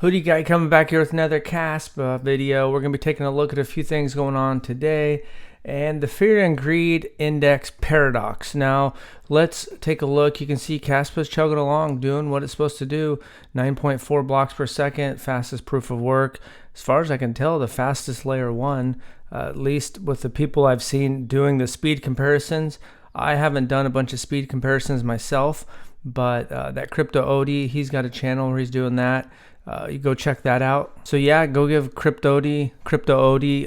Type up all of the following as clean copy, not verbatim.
Hoodie Guy coming back here with another Kaspa video. We're going to be taking a look at a few things going on today and the fear and greed index paradox. Now, let's take a look. You can see Kaspa's chugging along, doing what it's supposed to do. 9.4 blocks per second, fastest proof of work. As far as I can tell, the fastest layer one, at least with the people I've seen doing the speed comparisons. I haven't done a bunch of speed comparisons myself, but that Crypto-OD, he's got a channel where he's doing that. You go check that out. So yeah, go give Crypto-OD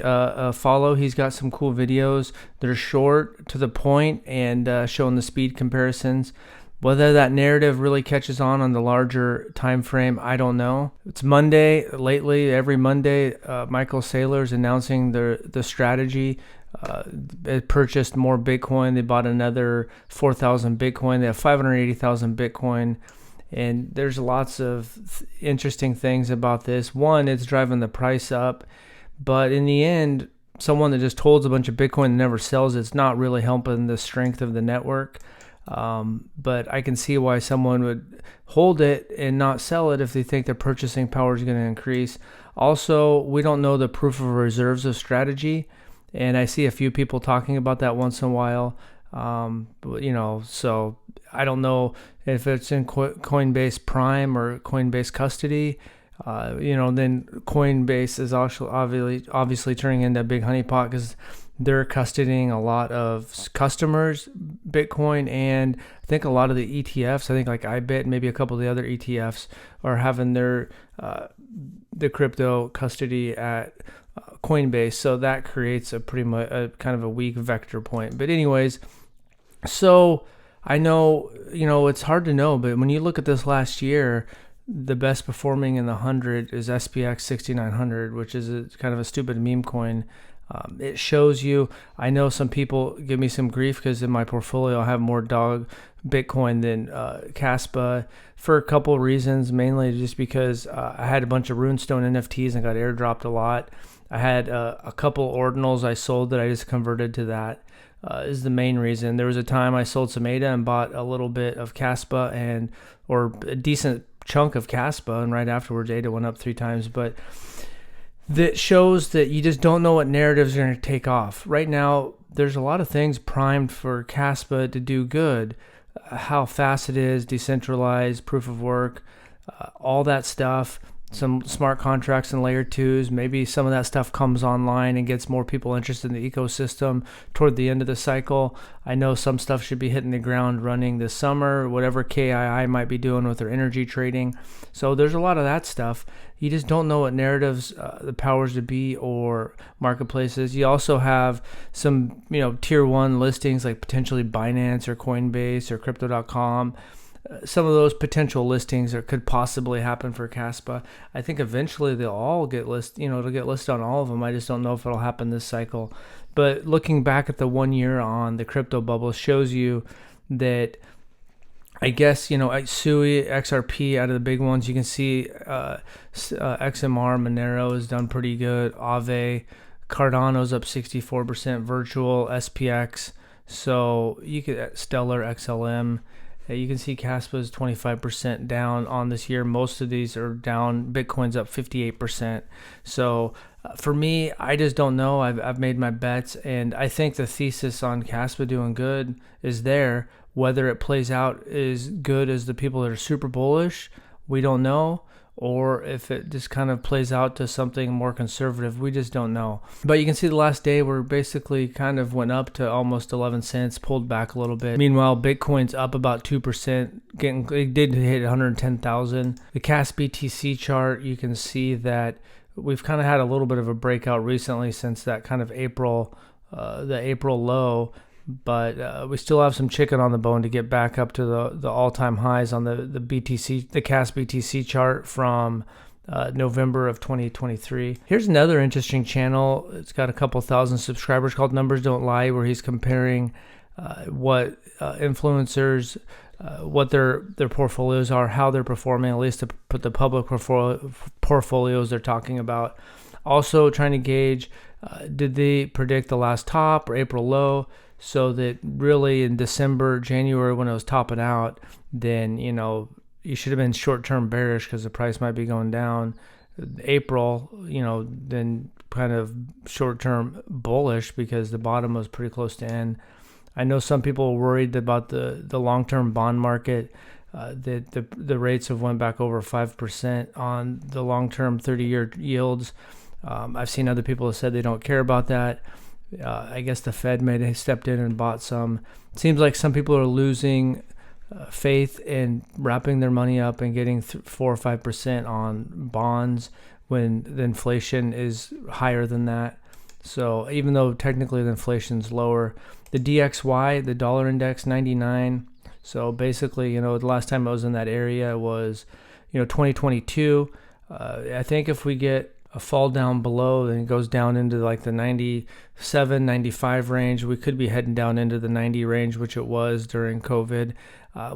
a follow. He's got some cool videos that are short, to the point, and showing the speed comparisons. Whether that narrative really catches on the larger time frame, I don't know. It's Monday. Lately, every Monday, Michael Saylor's announcing the strategy. They purchased more Bitcoin. They bought another 4,000 Bitcoin. They have 580,000 Bitcoin. And there's lots of interesting things about this. One, it's driving the price up. But in the end, someone that just holds a bunch of Bitcoin and never sells it's not really helping the strength of the network. But I can see why someone would hold it and not sell it if they think their purchasing power is going to increase. Also, we don't know the proof of reserves of strategy. And I see a few people talking about that once in a while. So I don't know if it's in Coinbase Prime or Coinbase Custody. Then Coinbase is also obviously turning into a big honeypot because they're custodying a lot of customers' Bitcoin, and I think a lot of the ETFs, I think like iBit, maybe a couple of the other ETFs, are having their the crypto custody at Coinbase. So that creates a pretty much kind of a weak vector point. But anyways, so I know, it's hard to know, but when you look at this last year, the best performing in the 100 is SPX 6900, which is kind of a stupid meme coin. It shows you, I know some people give me some grief because in my portfolio I have more dog Bitcoin than Kaspa for a couple reasons, mainly just because I had a bunch of Runestone NFTs and got airdropped a lot. I had a couple ordinals I sold that I just converted to that. Is the main reason. There was a time I sold some ADA and bought a little bit of Kaspa or a decent chunk of Kaspa, and right afterwards ADA went up 3 times. But that shows that you just don't know what narratives are going to take off. Right now, there's a lot of things primed for Kaspa to do good. How fast it is, decentralized, proof of work, all that stuff. Some smart contracts and layer 2s. Maybe some of that stuff comes online and gets more people interested in the ecosystem toward the end of the cycle. I know some stuff should be hitting the ground running this summer, whatever KII might be doing with their energy trading. So there's a lot of that stuff. You just don't know what narratives the powers to be or marketplaces. You also have some, tier 1 listings like potentially Binance or Coinbase or Crypto.com. Some of those potential listings could possibly happen for Kaspa. I think eventually they'll all get listed. It'll get listed on all of them. I just don't know if it'll happen this cycle. But looking back at the 1 year on the crypto bubble shows you that, I guess, SUI, XRP out of the big ones, you can see XMR, Monero has done pretty good. Aave, Cardano's up 64%, Virtual, SPX. So you could Stellar, XLM. You can see Kaspa is 25% down on this year. Most of these are down. Bitcoin's up 58%. So for me, I just don't know. I've made my bets, and I think the thesis on Kaspa doing good is there. Whether it plays out as good as the people that are super bullish, we don't know. Or if it just kind of plays out to something more conservative, we just don't know. But you can see the last day we're basically kind of went up to almost 11 cents, pulled back a little bit. Meanwhile, Bitcoin's up about 2%, it did hit 110,000. The Kaspa-THE chart, you can see that we've kind of had a little bit of a breakout recently since that kind of the April low. But we still have some chicken on the bone to get back up to the all-time highs on the Kaspa-THE chart from November of 2023. Here's another interesting channel. It's got a couple thousand subscribers called Numbers Don't Lie, where he's comparing what influencers, what their portfolios are, how they're performing, at least to put the public portfolios they're talking about. Also trying to gauge, did they predict the last top or April low? So that really in December, January, when it was topping out, then, you should have been short-term bearish because the price might be going down. April, then kind of short-term bullish because the bottom was pretty close to end. I know some people were worried about the long-term bond market. That the rates have went back over 5% on the long-term 30-year yields. I've seen other people have said they don't care about that. I guess the Fed may have stepped in and bought some. It seems like some people are losing faith in wrapping their money up and getting 4 or 5% on bonds when the inflation is higher than that. So even though technically the inflation's lower, the DXY, the dollar index, 99. So basically, the last time I was in that area was, 2022. I think if we get a fall down below, then it goes down into like the 97, 95 range. We could be heading down into the 90 range, which it was during COVID.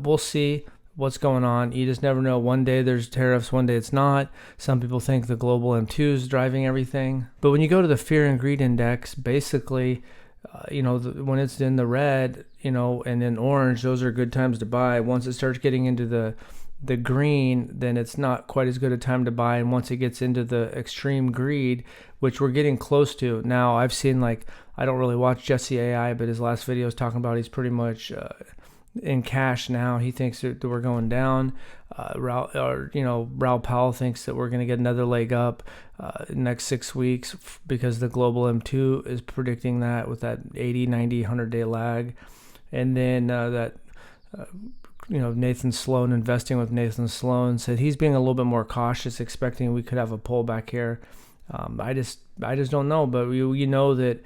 We'll see what's going on. You just never know. One day there's tariffs, one day it's not. Some people think the global M2 is driving everything. But when you go to the fear and greed index, basically, when it's in the red, and in orange, those are good times to buy. Once it starts getting into the green, then it's not quite as good a time to buy. And once it gets into the extreme greed, which we're getting close to now, I've seen, I don't really watch Jesse AI, but his last video is talking about he's pretty much in cash now. He thinks that we're going down. Raoul Powell thinks that we're going to get another leg up next 6 weeks because the global M2 is predicting that with that 80, 90, 100-day lag. And then Nathan Sloan, investing with Nathan Sloan, said he's being a little bit more cautious, expecting we could have a pullback here. I just don't know, but we know that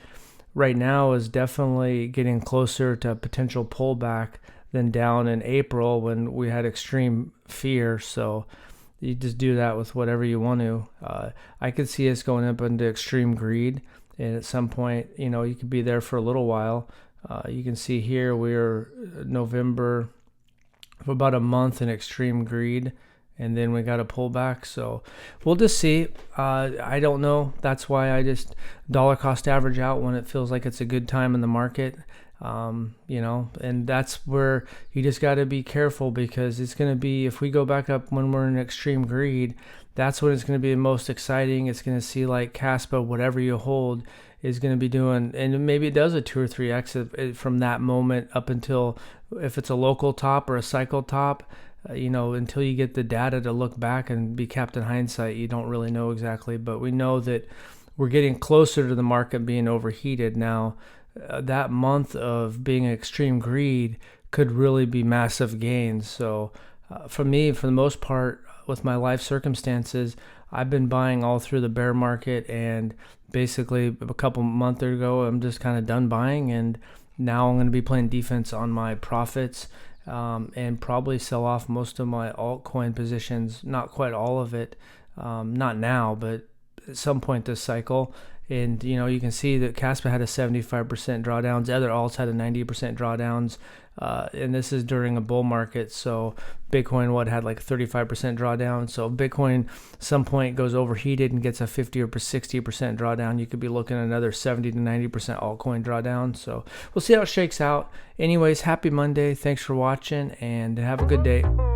right now is definitely getting closer to a potential pullback than down in April when we had extreme fear. So you just do that with whatever you want to. I could see us going up into extreme greed, and at some point, you could be there for a little while. You can see here we're November for about a month in extreme greed, and then we got a pullback. So we'll just see. I don't know. That's why I just dollar cost average out when it feels like it's a good time in the market. And that's where you just got to be careful, because it's going to be, if we go back up when we're in extreme greed, that's when it's going to be the most exciting. It's going to see like Kaspa, whatever you hold, is going to be doing, and maybe it does a 2 or 3x from that moment up until, if it's a local top or a cycle top, until you get the data to look back and be Captain Hindsight, you don't really know exactly. But we know that we're getting closer to the market being overheated now. That month of being extreme greed could really be massive gains. So for me, for the most part, with my life circumstances, I've been buying all through the bear market, and basically a couple months ago, I'm just kind of done buying, and now I'm going to be playing defense on my profits, and probably sell off most of my altcoin positions. Not quite all of it, not now, but at some point this cycle. And you can see that Kaspa had a 75% drawdowns. Other alts had a 90% drawdowns, and this is during a bull market. So Bitcoin had like 35% drawdown. So if Bitcoin some point goes overheated and gets a 50 or 60% drawdown, you could be looking at another 70 to 90% altcoin drawdown. So we'll see how it shakes out. Anyways, happy Monday. Thanks for watching, and have a good day.